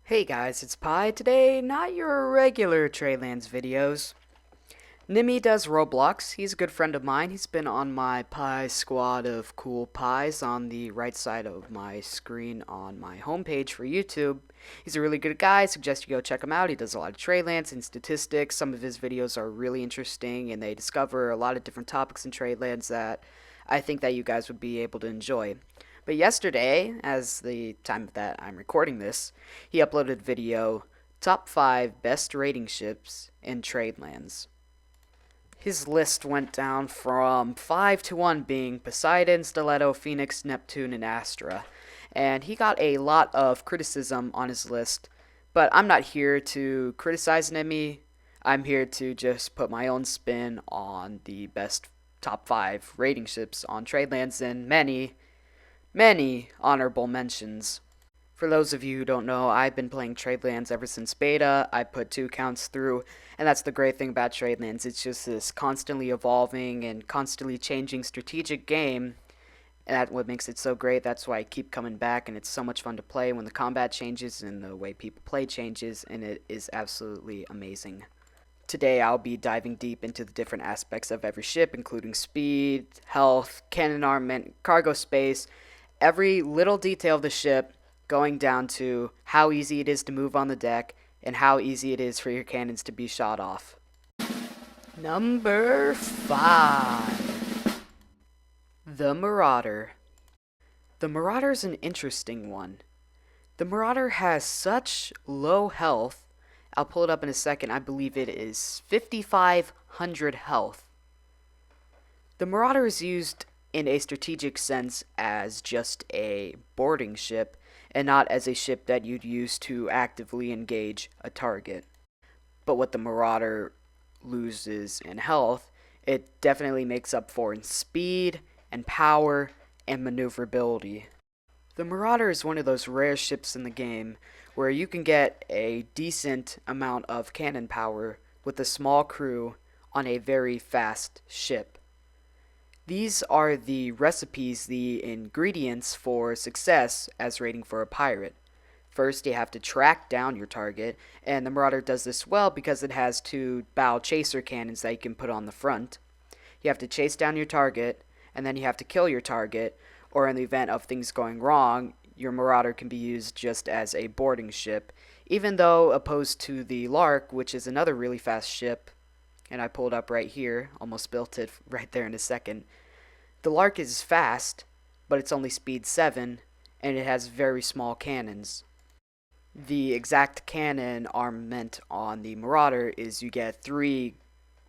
Hey guys, it's Pi. Today, not your regular Tradelands videos. Nimi Does Roblox. He's a good friend of mine. He's been on my Pi squad of cool pies on the right side of my screen on my homepage for YouTube. He's a really good guy. I suggest you go check him out. He does a lot of Tradelands and statistics. Some of his videos are really interesting and they discover a lot of different topics in Tradelands that I think that you guys would be able to enjoy. But yesterday, as the time that I'm recording this, he uploaded video Top 5 Best Raiding Ships in Tradelands. His list went down from 5 to 1 being Poseidon, Stiletto, Phoenix, Neptune, and Astra. And he got a lot of criticism on his list, but I'm not here to criticize Nemi. I'm here to just put my own spin on the best top 5 rating ships on Tradelands and many honorable mentions. For those of you who don't know, I've been playing Tradelands ever since beta. I put 2 accounts through, and that's the great thing about Tradelands. It's just this constantly evolving and constantly changing strategic game, and that's what makes it so great. That's why I keep coming back, and it's so much fun to play when the combat changes and the way people play changes, and it is absolutely amazing. Today I'll be diving deep into the different aspects of every ship, including speed, health, cannon armament, cargo space, every little detail of the ship, going down to how easy it is to move on the deck and how easy it is for your cannons to be shot off. Number 5. The Marauder. The Marauder is an interesting one. The Marauder has such low health. I'll pull it up in a second. I believe it is 5,500 health. The Marauder is used in a strategic sense as just a boarding ship and not as a ship that you'd use to actively engage a target. But what the Marauder loses in health, it definitely makes up for in speed and power and maneuverability. The Marauder is one of those rare ships in the game where you can get a decent amount of cannon power with a small crew on a very fast ship. These are the recipes, the ingredients for success as raiding for a pirate. First, you have to track down your target, and the Marauder does this well because it has 2 bow chaser cannons that you can put on the front. You have to chase down your target, and then you have to kill your target, or in the event of things going wrong, your Marauder can be used just as a boarding ship, even though opposed to the Lark, which is another really fast ship, and I pulled up right here, almost built it right there in a second. The Lark is fast, but it's only speed 7, and it has very small cannons. The exact cannon armament on the Marauder is you get 3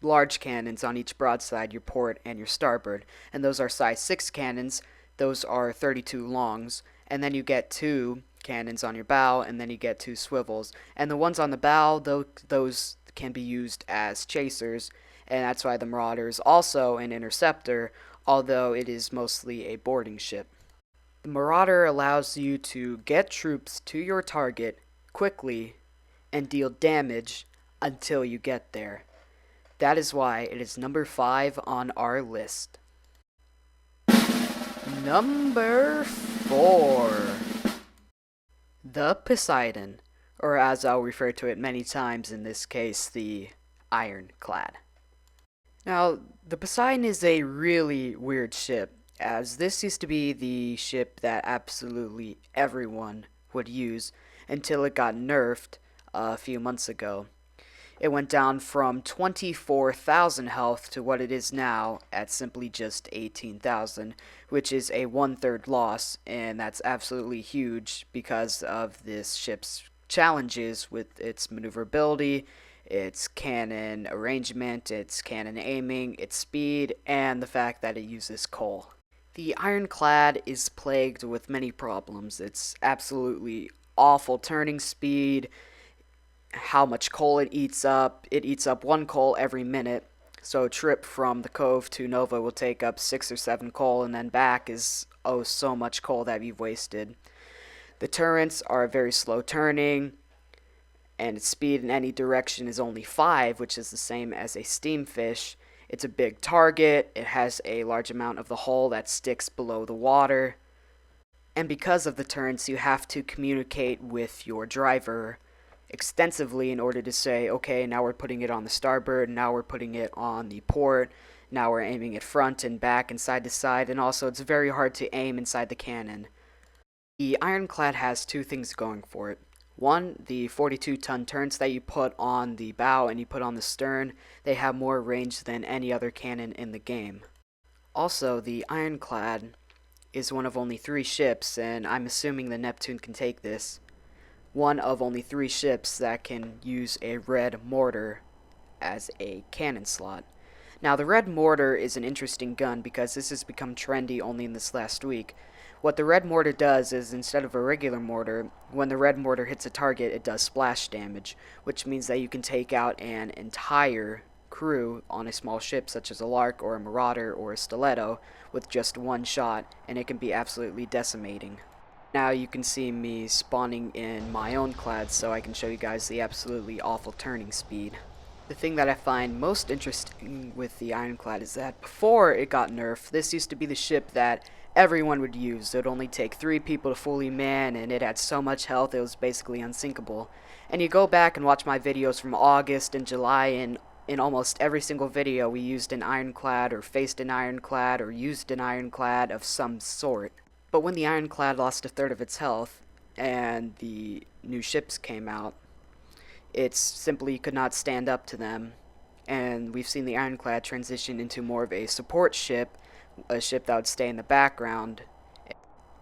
large cannons on each broadside, your port, and your starboard, and those are size 6 cannons. Those are 32 longs, and then you get 2 cannons on your bow, and then you get 2 swivels. And the ones on the bow, those can be used as chasers, and that's why the Marauder is also an interceptor, although it is mostly a boarding ship. The Marauder allows you to get troops to your target quickly and deal damage until you get there. That is why it is number 5 on our list. Number 4. The Poseidon, or as I'll refer to it many times in this case, the Ironclad. Now, the Poseidon is a really weird ship, as this used to be the ship that absolutely everyone would use until it got nerfed a few months ago. It went down from 24,000 health to what it is now at simply just 18,000, which is a 1/3 loss, and that's absolutely huge because of this ship's challenges with its maneuverability, its cannon arrangement, its cannon aiming, its speed, and the fact that it uses coal. The Ironclad is plagued with many problems. It's absolutely awful turning speed, how much coal it eats up. It eats up 1 coal every minute, so a trip from the Cove to Nova will take up 6 or 7 coal, and then back is so much coal that you've wasted. The turrets are very slow turning, and its speed in any direction is only 5, which is the same as a steamfish. It's a big target, it has a large amount of the hull that sticks below the water, And because of the turns, you have to communicate with your driver extensively in order to say, okay, now we're putting it on the starboard, now we're putting it on the port, now we're aiming it front and back and side to side, and also it's very hard to aim inside the cannon. The Ironclad has two things going for it. One, the 42-ton turrets that you put on the bow and you put on the stern, they have more range than any other cannon in the game. Also, the Ironclad is one of only 3 ships, and I'm assuming the Neptune can take this, one of only 3 ships that can use a red mortar as a cannon slot. Now, the red mortar is an interesting gun because this has become trendy only in this last week. What the red mortar does is, instead of a regular mortar, when the red mortar hits a target, it does splash damage, which means that you can take out an entire crew on a small ship such as a Lark or a Marauder or a Stiletto with just one shot, and it can be absolutely decimating. Now you can see me spawning in my own clad so I can show you guys the absolutely awful turning speed. The thing that I find most interesting with the Ironclad is that before it got nerfed, this used to be the ship that everyone would use. It would only take 3 people to fully man, and it had so much health it was basically unsinkable. And you go back and watch my videos from August and July, and in almost every single video we used an Ironclad or faced an Ironclad or used an Ironclad of some sort. But when the Ironclad lost a third of its health and the new ships came out, it simply could not stand up to them, and we've seen the Ironclad transition into more of a support ship, a ship that would stay in the background.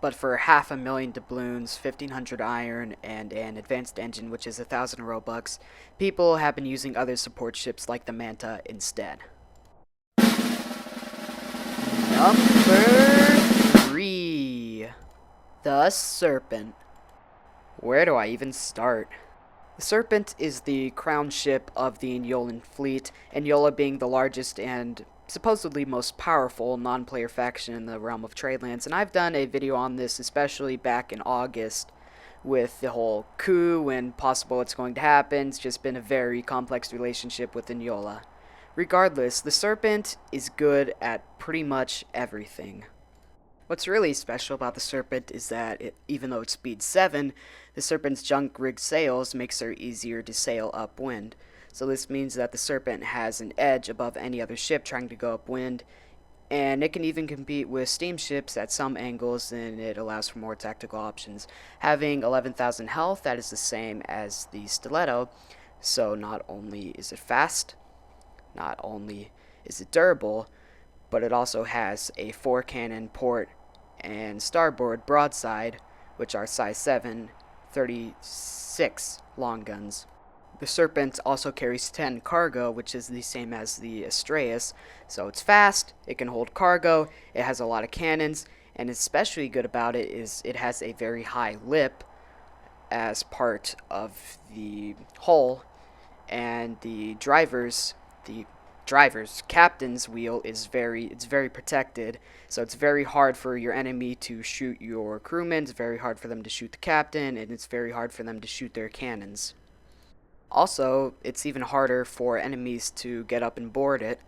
But for 500,000 doubloons, 1,500 iron, and an advanced engine which is 1,000 Robux, people have been using other support ships like the Manta instead. Number 3. The Serpent. Where do I even start? The Serpent is the crown ship of the Enyolan fleet, Enyola being the largest and supposedly most powerful non-player faction in the realm of Tradelands, and I've done a video on this especially back in August with the whole coup and possible what's going to happen. It's just been a very complex relationship with Enyola. Regardless, the Serpent is good at pretty much everything. What's really special about the Serpent is that even though it's speed 7, the Serpent's junk rig sails makes her easier to sail upwind. So this means that the Serpent has an edge above any other ship trying to go upwind, and it can even compete with steamships at some angles, and it allows for more tactical options. Having 11,000 health, that is the same as the Stiletto, so not only is it fast, not only is it durable, but it also has a 4-cannon port and starboard broadside, which are size 7, 36 long guns. The Serpent also carries 10 cargo, which is the same as the Astraeus, so it's fast, it can hold cargo, it has a lot of cannons, and especially good about it is it has a very high lip as part of the hull, and the captain's wheel is very protected, so it's very hard for your enemy to shoot your crewmen, it's very hard for them to shoot the captain, and it's very hard for them to shoot their cannons. Also, it's even harder for enemies to get up and board it.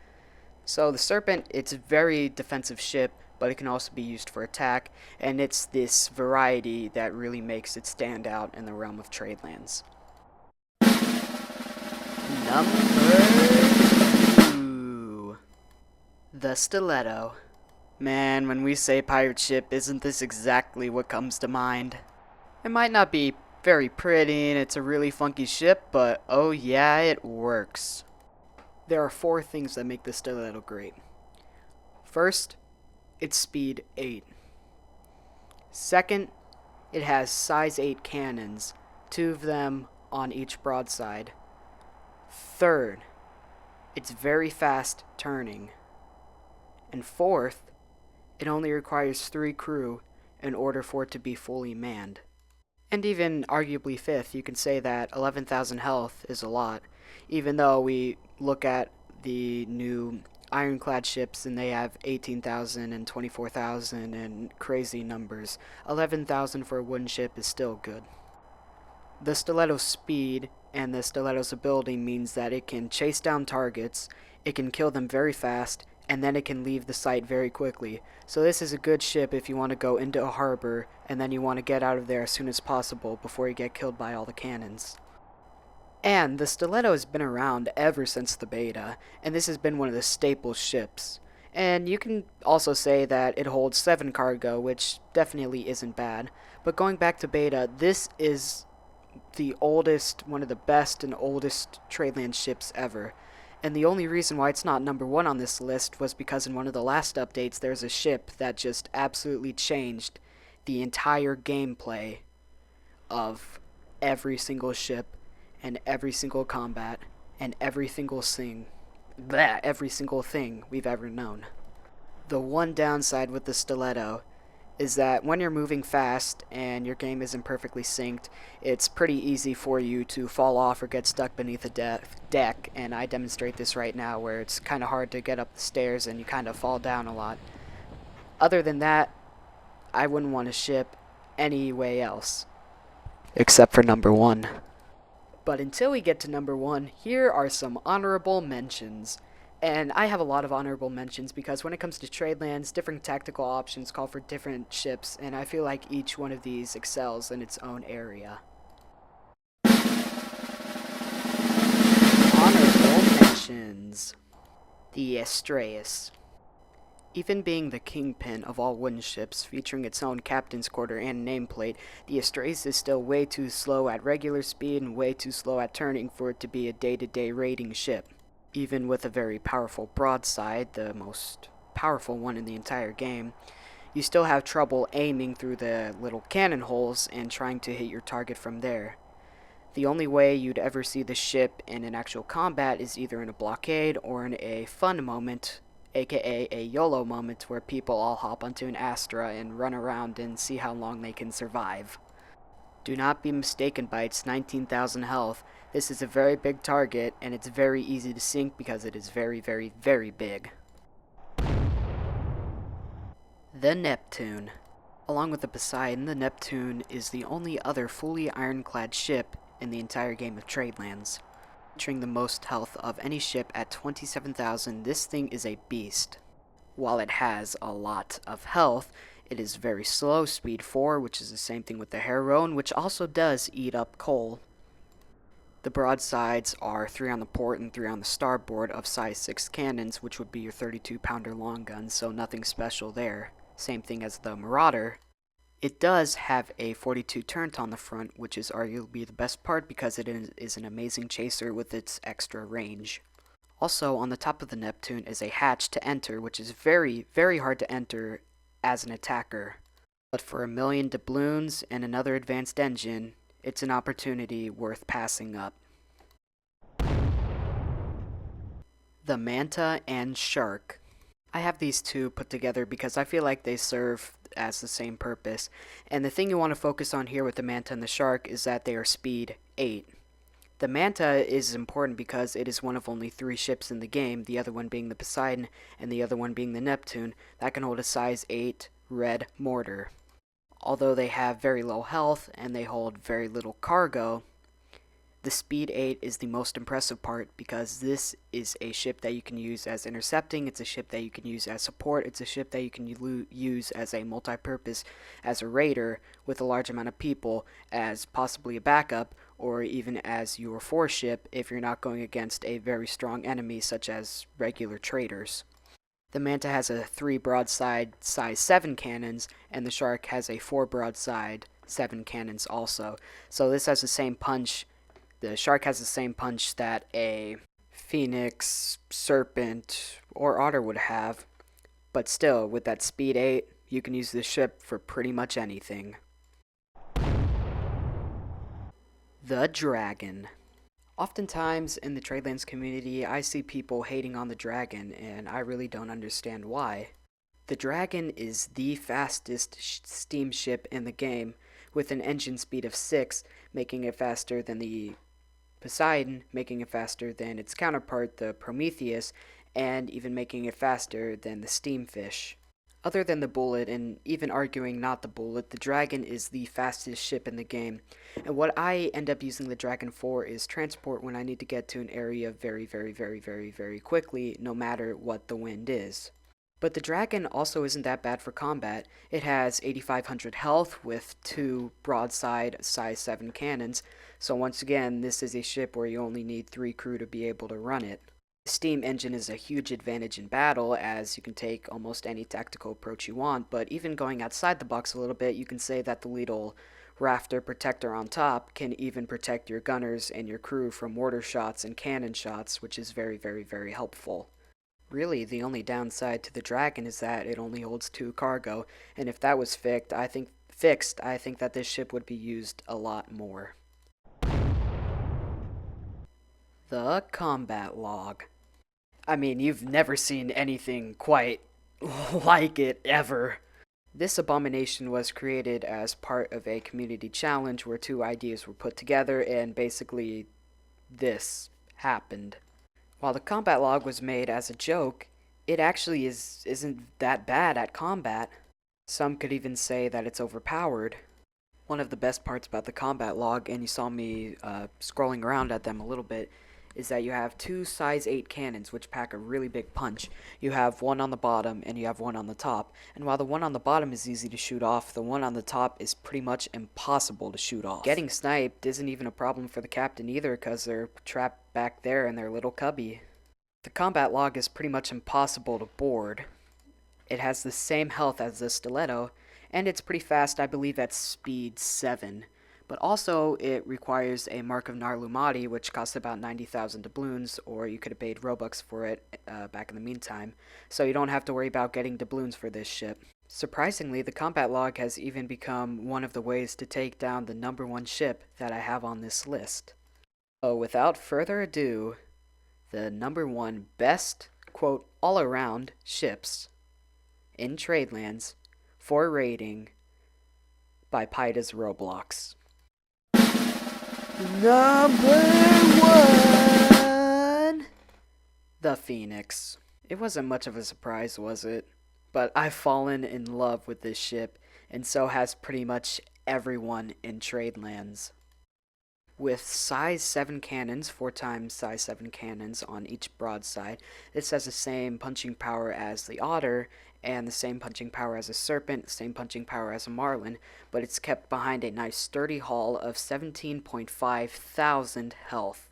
So the Serpent, it's a very defensive ship, but it can also be used for attack, and it's this variety that really makes it stand out in the realm of Tradelands. Number 2. The Stiletto. Man, when we say pirate ship, isn't this exactly what comes to mind? It might not be very pretty and it's a really funky ship, but oh yeah, it works. There are 4 things that make the Stiletto great. First, it's speed 8. Second, it has size 8 cannons, 2 of them on each broadside. Third, it's very fast turning. And fourth, it only requires 3 crew in order for it to be fully manned. And even arguably fifth, you can say that 11,000 health is a lot, even though we look at the new ironclad ships and they have 18,000 and 24,000 and crazy numbers. 11,000 for a wooden ship is still good. The Stiletto's speed and the Stiletto's ability means that it can chase down targets, it can kill them very fast, and then it can leave the site very quickly. So this is a good ship if you want to go into a harbor and then you want to get out of there as soon as possible before you get killed by all the cannons. And the Stiletto has been around ever since the beta, and this has been one of the staple ships. And you can also say that it holds 7 cargo, which definitely isn't bad. But going back to beta, this is the oldest, one of the best and oldest Tradelands ships ever. And the only reason why it's not number 1 on this list was because in one of the last updates there's a ship that just absolutely changed the entire gameplay of every single ship and every single combat and every single thing we've ever known. The one downside with the Stiletto is that when you're moving fast and your game isn't perfectly synced, it's pretty easy for you to fall off or get stuck beneath a deck, and I demonstrate this right now where it's kind of hard to get up the stairs and you kind of fall down a lot. Other than that, I wouldn't want to ship any way else, except for number 1. But until we get to number 1, here are some honorable mentions. And I have a lot of honorable mentions because when it comes to Tradelands, different tactical options call for different ships, and I feel like each one of these excels in its own area. Honorable mentions. The Astraeus. Even being the kingpin of all wooden ships, featuring its own captain's quarter and nameplate, the Astraeus is still way too slow at regular speed and way too slow at turning for it to be a day-to-day raiding ship. Even with a very powerful broadside, the most powerful one in the entire game, you still have trouble aiming through the little cannon holes and trying to hit your target from there. The only way you'd ever see the ship in an actual combat is either in a blockade or in a fun moment, aka a YOLO moment, where people all hop onto an Astra and run around and see how long they can survive. Do not be mistaken by its 19,000 health. This is a very big target, and it's very easy to sink because it is very, very, very big. The Neptune. Along with the Poseidon, the Neptune is the only other fully ironclad ship in the entire game of Tradelands. Featuring the most health of any ship at 27,000, this thing is a beast. While it has a lot of health, it is very slow, speed 4, which is the same thing with the Heroine, which also does eat up coal. The broadsides are 3 on the port and 3 on the starboard of size 6 cannons, which would be your 32-pounder long guns, so nothing special there. Same thing as the Marauder. It does have a 42 turret on the front, which is arguably the best part because it is an amazing chaser with its extra range. Also, on the top of the Neptune is a hatch to enter, which is very, very hard to enter as an attacker. But for 1,000,000 doubloons and another advanced engine, it's an opportunity worth passing up. The Manta and Shark. I have these two put together because I feel like they serve as the same purpose, and the thing you want to focus on here with the Manta and the Shark is that they are speed 8. The Manta is important because it is one of only 3 ships in the game, the other one being the Poseidon and the other one being the Neptune, that can hold a size 8 red mortar. Although they have very low health and they hold very little cargo, the speed 8 is the most impressive part because this is a ship that you can use as intercepting, it's a ship that you can use as support, it's a ship that you can use as a multi-purpose, as a raider with a large amount of people, as possibly a backup, or even as your 4 ship if you're not going against a very strong enemy such as regular traders. The Manta has a 3 broadside size 7 cannons, and the Shark has a 4 broadside 7 cannons also. So this has the same punch. The Shark has the same punch that a Phoenix, Serpent, or Otter would have, but still, with that speed 8, you can use this ship for pretty much anything. The Dragon. Oftentimes in the Tradelands community, I see people hating on the Dragon, and I really don't understand why. The Dragon is the fastest steamship in the game, with an engine speed of 6, making it faster than the Poseidon, making it faster than its counterpart, the Prometheus, and even making it faster than the Steamfish. Other than the Bullet, and even arguing not the Bullet, the Dragon is the fastest ship in the game. And what I end up using the Dragon for is transport when I need to get to an area very quickly, no matter what the wind is. But the Dragon also isn't that bad for combat. It has 8,500 health with 2 broadside size 7 cannons, so once again, this is a ship where you only need 3 crew to be able to run it. The steam engine is a huge advantage in battle, as you can take almost any tactical approach you want, but even going outside the box a little bit, you can say that the little rafter protector on top can even protect your gunners and your crew from mortar shots and cannon shots, which is very helpful. Really, the only downside to the Dragon is that it only holds 2 cargo, and if that was fixed, I think that this ship would be used a lot more. The combat log. I mean, you've never seen anything quite like it ever. This abomination was created as part of a community challenge where 2 ideas were put together, and basically this happened. While the combat log was made as a joke, it actually isn't that bad at combat. Some could even say that it's overpowered. One of the best parts about the combat log, and you saw me scrolling around at them a little bit, is that you have 2 size 8 cannons which pack a really big punch. You have one on the bottom and you have one on the top, and while the one on the bottom is easy to shoot off, the one on the top is pretty much impossible to shoot off. Getting sniped isn't even a problem for the captain either, because they're trapped back there in their little cubby. The combat log is pretty much impossible to board. It has the same health as the Stiletto, and it's pretty fast, I believe at speed 7. But also, it requires a Mark of Narlumati, which costs about 90,000 doubloons, or you could have paid Robux for it back in the meantime, so you don't have to worry about getting doubloons for this ship. Surprisingly, the combat log has even become one of the ways to take down the #1 ship that I have on this list. So without further ado, the #1 best, quote, all-around ships in Tradelands for rating by Nimi Does Roblox. #1, the Phoenix. It wasn't much of a surprise, was it? But I've fallen in love with this ship, and so has pretty much everyone in Tradelands. With size 7 cannons, 4 times size 7 cannons on each broadside, this has the same punching power as the Otter, and the same punching power as a Serpent, the same punching power as a Marlin, but it's kept behind a nice sturdy hull of 17.5 thousand health.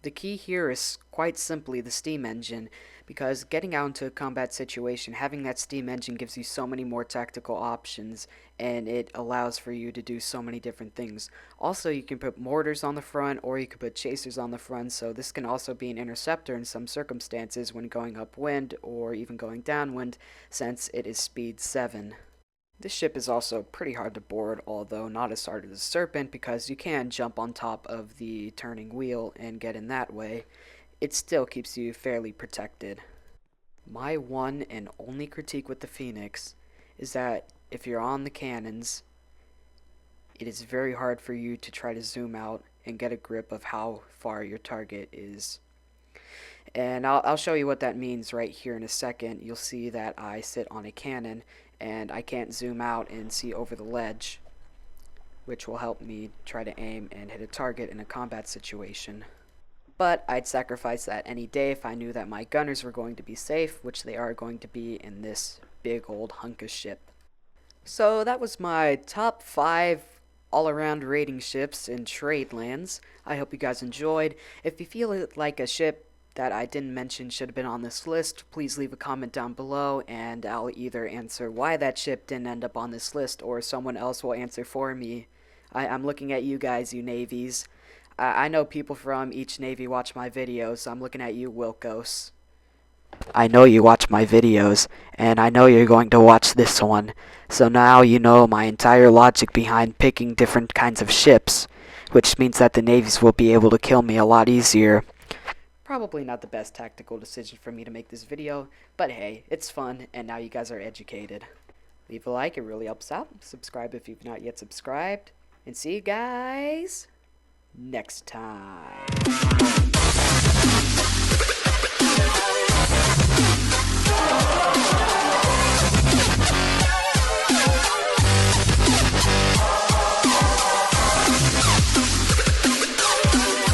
The key here is quite simply the steam engine, because getting out into a combat situation, having that steam engine gives you so many more tactical options, and it allows for you to do so many different things. Also, you can put mortars on the front, or you can put chasers on the front, so this can also be an interceptor in some circumstances when going upwind, or even going downwind, since it is speed 7. This ship is also pretty hard to board, although not as hard as the Serpent, because you can jump on top of the turning wheel and get in that way. It still keeps you fairly protected. My one and only critique with the Phoenix is that if you're on the cannons, it is very hard for you to try to zoom out and get a grip of how far your target is. And I'll show you what that means right here in a second. You'll see that I sit on a cannon and I can't zoom out and see over the ledge, which will help me try to aim and hit a target in a combat situation. But I'd sacrifice that any day if I knew that my gunners were going to be safe, which they are going to be in this big old hunk of ship. So that was my top 5 all-around rating ships in Tradelands. I hope you guys enjoyed. If you feel like a ship that I didn't mention should have been on this list, please leave a comment down below, and I'll either answer why that ship didn't end up on this list, or someone else will answer for me. I'm looking at you guys, you navies. I know people from each navy watch my videos, so I'm looking at you, Wilkos. I know you watch my videos, and I know you're going to watch this one, so now you know my entire logic behind picking different kinds of ships, which means that the navies will be able to kill me a lot easier. Probably not the best tactical decision for me to make this video, but hey, it's fun, and now you guys are educated. Leave a like, it really helps out. Subscribe if you've not yet subscribed, and see you guys next time.